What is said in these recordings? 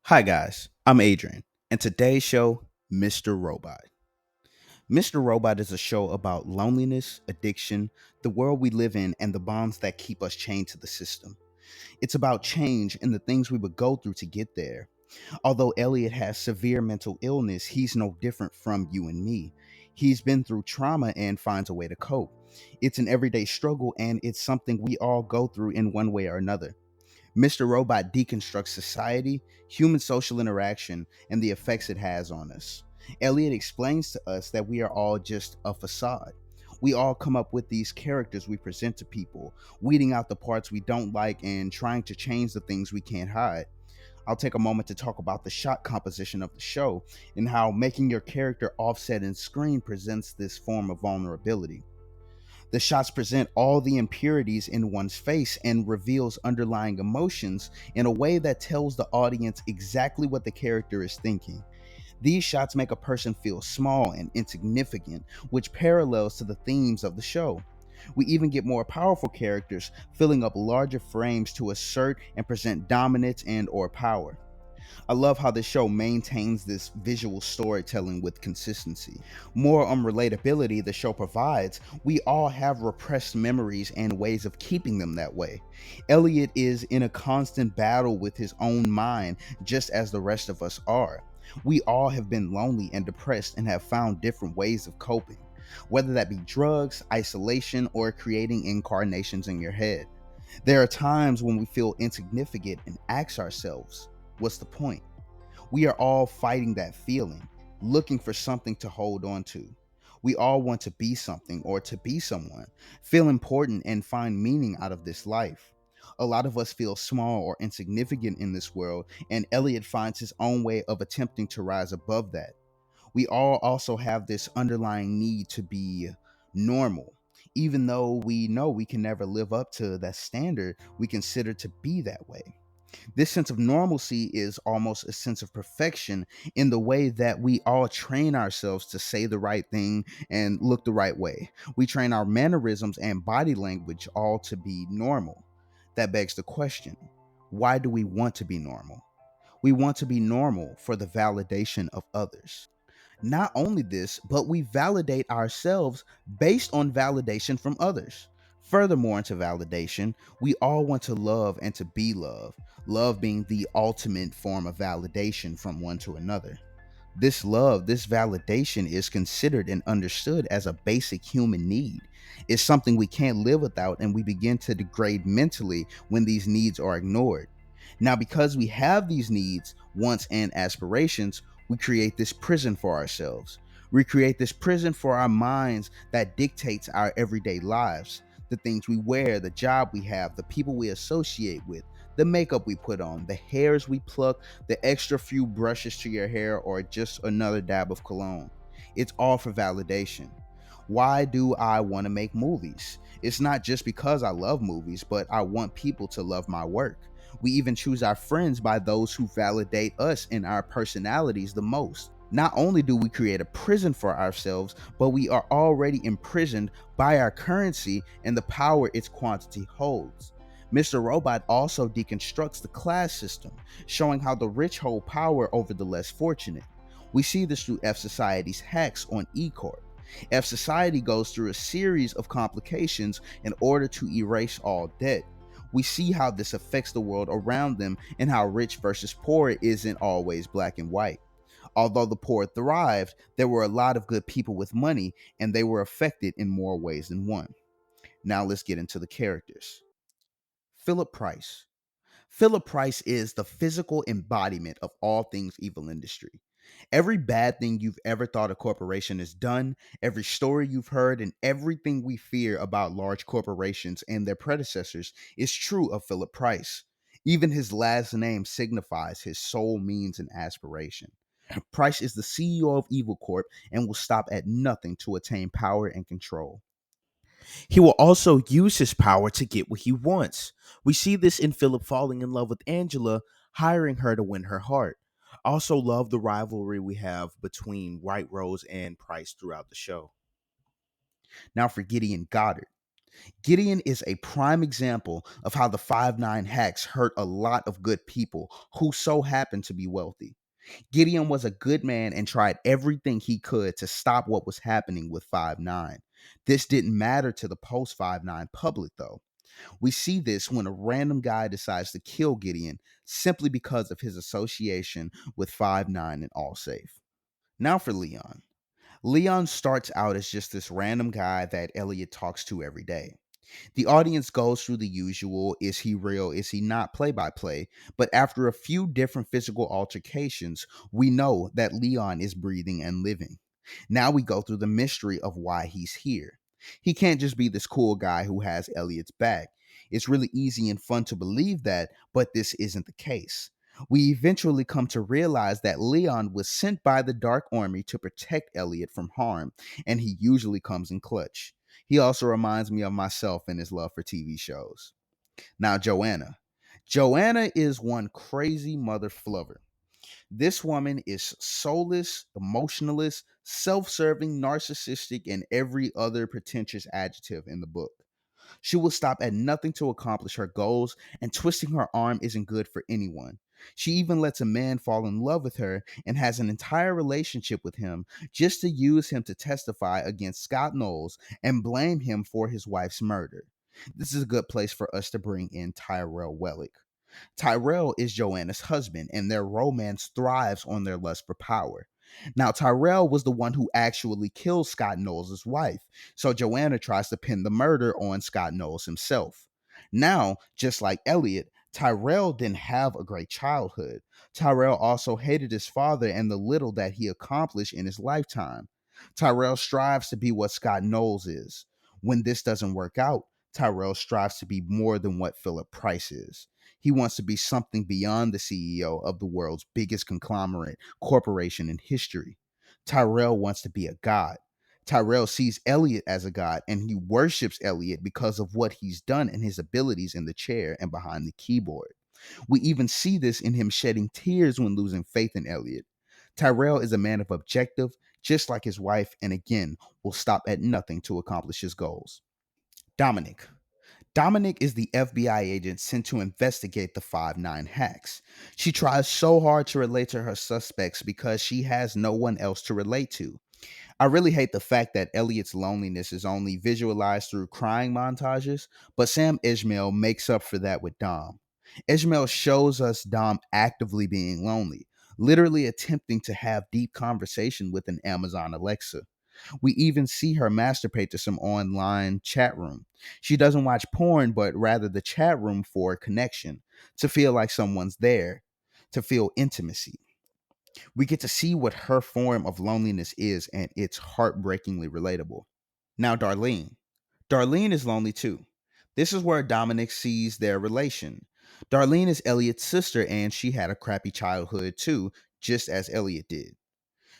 Hi, guys. I'm Adrian, and today's show, Mr. Robot. Mr. Robot is a show about loneliness, addiction, the world we live in, and the bonds that keep us chained to the system. It's about change and the things we would go through to get there. Although Elliot has severe mental illness, he's no different from you and me. He's been through trauma and finds a way to cope. It's an everyday struggle, and it's something we all go through in one way or another. Mr. Robot deconstructs society, human social interaction, and the effects it has on us. Elliot explains to us that we are all just a facade. We all come up with these characters we present to people, weeding out the parts we don't like and trying to change the things we can't hide. I'll take a moment to talk about the shot composition of the show and how making your character offset in screen presents this form of vulnerability. The shots present all the impurities in one's face and reveals underlying emotions in a way that tells the audience exactly what the character is thinking. These shots make a person feel small and insignificant, which parallels to the themes of the show. We even get more powerful characters filling up larger frames to assert and present dominance and or power. I love how the show maintains this visual storytelling with consistency. More on relatability the show provides, we all have repressed memories and ways of keeping them that way. Elliot is in a constant battle with his own mind, just as the rest of us are. We all have been lonely and depressed and have found different ways of coping, whether that be drugs, isolation, or creating incarnations in your head. There are times when we feel insignificant and ask ourselves, what's the point? We are all fighting that feeling, looking for something to hold on to. We all want to be something or to be someone, feel important, and find meaning out of this life. A lot of us feel small or insignificant in this world, and Elliot finds his own way of attempting to rise above that. We all also have this underlying need to be normal, even though we know we can never live up to that standard we consider to be that way. This sense of normalcy is almost a sense of perfection in the way that we all train ourselves to say the right thing and look the right way. We train our mannerisms and body language all to be normal. That begs the question, why do we want to be normal? We want to be normal for the validation of others. Not only this, but we validate ourselves based on validation from others. Furthermore, into validation, we all want to love and to be loved, love being the ultimate form of validation from one to another. This love, this validation is considered and understood as a basic human need. It's something we can't live without, and we begin to degrade mentally when these needs are ignored. Now, because we have these needs, wants, and aspirations, we create this prison for ourselves. We create this prison for our minds that dictates our everyday lives. The things we wear, the job we have, the people we associate with, the makeup we put on, the hairs we pluck, the extra few brushes to your hair, or just another dab of cologne. It's all for validation. Why do I want to make movies? It's not just because I love movies, but I want people to love my work. We even choose our friends by those who validate us and our personalities the most. Not only do we create a prison for ourselves, but we are already imprisoned by our currency and the power its quantity holds. Mr. Robot also deconstructs the class system, showing how the rich hold power over the less fortunate. We see this through F Society's hacks on eCorp. F Society goes through a series of complications in order to erase all debt. We see how this affects the world around them and how rich versus poor isn't always black and white. Although the poor thrived, there were a lot of good people with money, and they were affected in more ways than one. Now let's get into the characters. Philip Price. Philip Price is the physical embodiment of all things evil industry. Every bad thing you've ever thought a corporation has done, every story you've heard, and everything we fear about large corporations and their predecessors is true of Philip Price. Even his last name signifies his sole means and aspiration. Price is the CEO of Evil Corp and will stop at nothing to attain power and control. He will also use his power to get what he wants. We see this in Philip falling in love with Angela, hiring her to win her heart. I also love the rivalry we have between White Rose and Price throughout the show. Now for Gideon Goddard. Gideon is a prime example of how the 5 9 hacks hurt a lot of good people who so happen to be wealthy. Gideon was a good man and tried everything he could to stop what was happening with 5 9. This didn't matter to the post 5 9 public, though. We see this when a random guy decides to kill Gideon simply because of his association with 5 9 and Allsafe. Now for Leon. Leon starts out as just this random guy that Elliot talks to every day. The audience goes through the usual is he real, is he not play by play, but after a few different physical altercations, we know that Leon is breathing and living. Now we go through the mystery of why he's here. He can't just be this cool guy who has Elliot's back. It's really easy and fun to believe that, but this isn't the case. We eventually come to realize that Leon was sent by the Dark Army to protect Elliot from harm, and he usually comes in clutch. He also reminds me of myself and his love for TV shows. Now, Joanna. Joanna is one crazy mother flubber. This woman is soulless, emotionless, self serving, narcissistic, and every other pretentious adjective in the book. She will stop at nothing to accomplish her goals, and twisting her arm isn't good for anyone. She even lets a man fall in love with her and has an entire relationship with him just to use him to testify against Scott Knowles and blame him for his wife's murder. This is a good place for us to bring in Tyrell Wellick. Tyrell is Joanna's husband, and their romance thrives on their lust for power. Now, Tyrell was the one who actually killed Scott Knowles' wife, so Joanna tries to pin the murder on Scott Knowles himself. Now, just like Elliot, Tyrell didn't have a great childhood. Tyrell also hated his father and the little that he accomplished in his lifetime. Tyrell strives to be what Scott Knowles is. When this doesn't work out, Tyrell strives to be more than what Philip Price is. He wants to be something beyond the CEO of the world's biggest conglomerate corporation in history. Tyrell wants to be a god. Tyrell sees Elliot as a god, and he worships Elliot because of what he's done and his abilities in the chair and behind the keyboard. We even see this in him shedding tears when losing faith in Elliot. Tyrell is a man of objective, just like his wife, and again, will stop at nothing to accomplish his goals. Dominic. Dominic is the FBI agent sent to investigate the 5 9 hacks. She tries so hard to relate to her suspects because she has no one else to relate to. I really hate the fact that Elliot's loneliness is only visualized through crying montages, but Sam Ishmael makes up for that with Dom. Ishmael shows us Dom actively being lonely, literally attempting to have deep conversation with an Amazon Alexa. We even see her masturbate to some online chat room. She doesn't watch porn, but rather the chat room for connection, to feel like someone's there, to feel intimacy. We get to see what her form of loneliness is, and it's heartbreakingly relatable. Now, Darlene. Darlene is lonely too. This is where Dominic sees their relation. Darlene is Elliot's sister, and she had a crappy childhood too, just as Elliot did.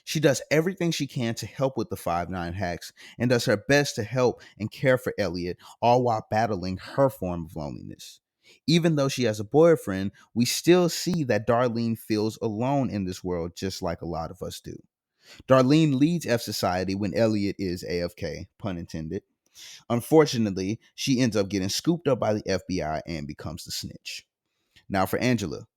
She does everything she can to help with the 5 9 hacks and does her best to help and care for Elliot, all while battling her form of loneliness. Even though she has a boyfriend, we still see that Darlene feels alone in this world just like a lot of us do. Darlene leads F Society when Elliot is AFK, pun intended. Unfortunately, she ends up getting scooped up by the FBI and becomes the snitch. Now for Angela.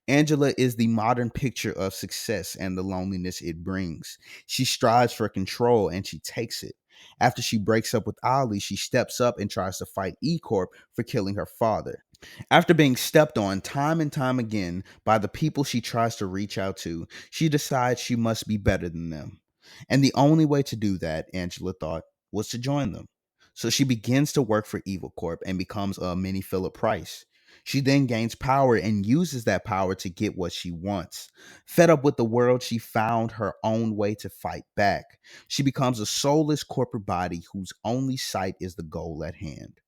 Angela is the modern picture of success and the loneliness it brings. She strives for control and she takes it. After she breaks up with Ali, she steps up and tries to fight E Corp for killing her father. After being stepped on time and time again by the people she tries to reach out to, she decides she must be better than them. And the only way to do that, Angela thought, was to join them. So she begins to work for Evil Corp and becomes a mini Philip Price. She then gains power and uses that power to get what she wants. Fed up with the world, she found her own way to fight back. She becomes a soulless corporate body whose only sight is the goal at hand.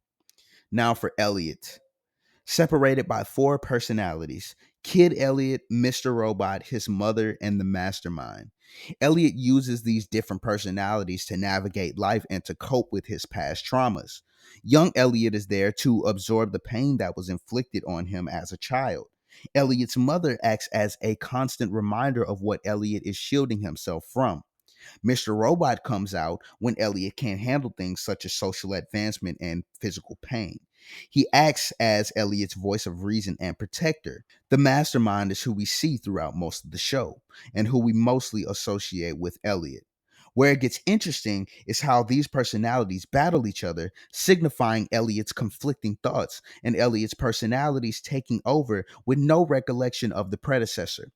Now for Elliot. Separated by 4 personalities: Kid Elliot, Mr. Robot, his mother, and the mastermind. Elliot uses these different personalities to navigate life and to cope with his past traumas. Young Elliot is there to absorb the pain that was inflicted on him as a child. Elliot's mother acts as a constant reminder of what Elliot is shielding himself from. Mr. Robot comes out when Elliot can't handle things such as social advancement and physical pain. He acts as Elliot's voice of reason and protector. The mastermind is who we see throughout most of the show and who we mostly associate with Elliot. Where it gets interesting is how these personalities battle each other, signifying Elliot's conflicting thoughts and Elliot's personalities taking over with no recollection of the predecessor.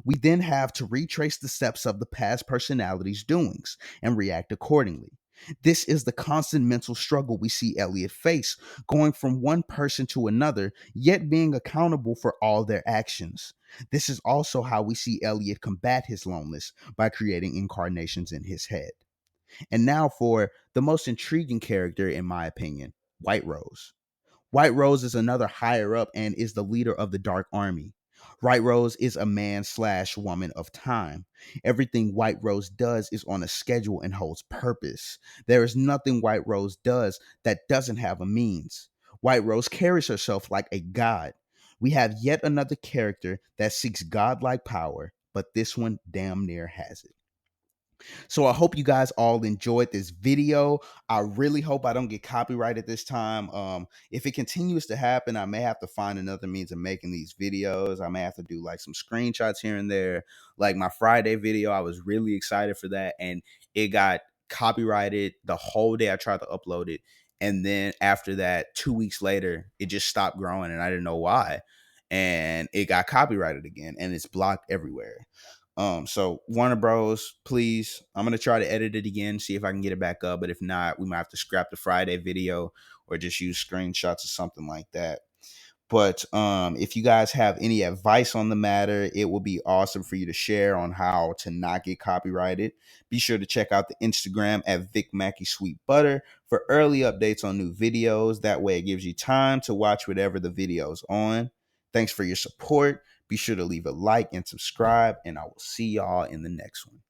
We then have to retrace the steps of the past personality's doings and react accordingly. This is the constant mental struggle we see Elliot face, going from one person to another, yet being accountable for all their actions. This is also how we see Elliot combat his loneliness by creating incarnations in his head. And now for the most intriguing character, in my opinion, White Rose. White Rose is another higher up and is the leader of the Dark Army. White Rose is a man slash woman of time. Everything White Rose does is on a schedule and holds purpose. There is nothing White Rose does that doesn't have a means. White Rose carries herself like a god. We have yet another character that seeks godlike power, but this one damn near has it. So I hope you guys all enjoyed this video. I really hope I don't get copyrighted this time. If it continues to happen, I may have to find another means of making these videos. I may have to do like some screenshots here and there. Like my Friday video, I was really excited for that, and it got copyrighted the whole day I tried to upload it. And then after that, 2 weeks later, it just stopped growing, and I didn't know why. And it got copyrighted again, and it's blocked everywhere. So Warner Bros, please, I'm gonna try to edit it again, see if I can get it back up. But if not, we might have to scrap the Friday video or just use screenshots or something like that. But if you guys have any advice on the matter, it would be awesome for you to share on how to not get copyrighted. Be sure to check out the Instagram at Vic Mackey Sweet Butter for early updates on new videos. That way it gives you time to watch whatever the video's on. Thanks for your support. Be sure to leave a like and subscribe, and I will see y'all in the next one.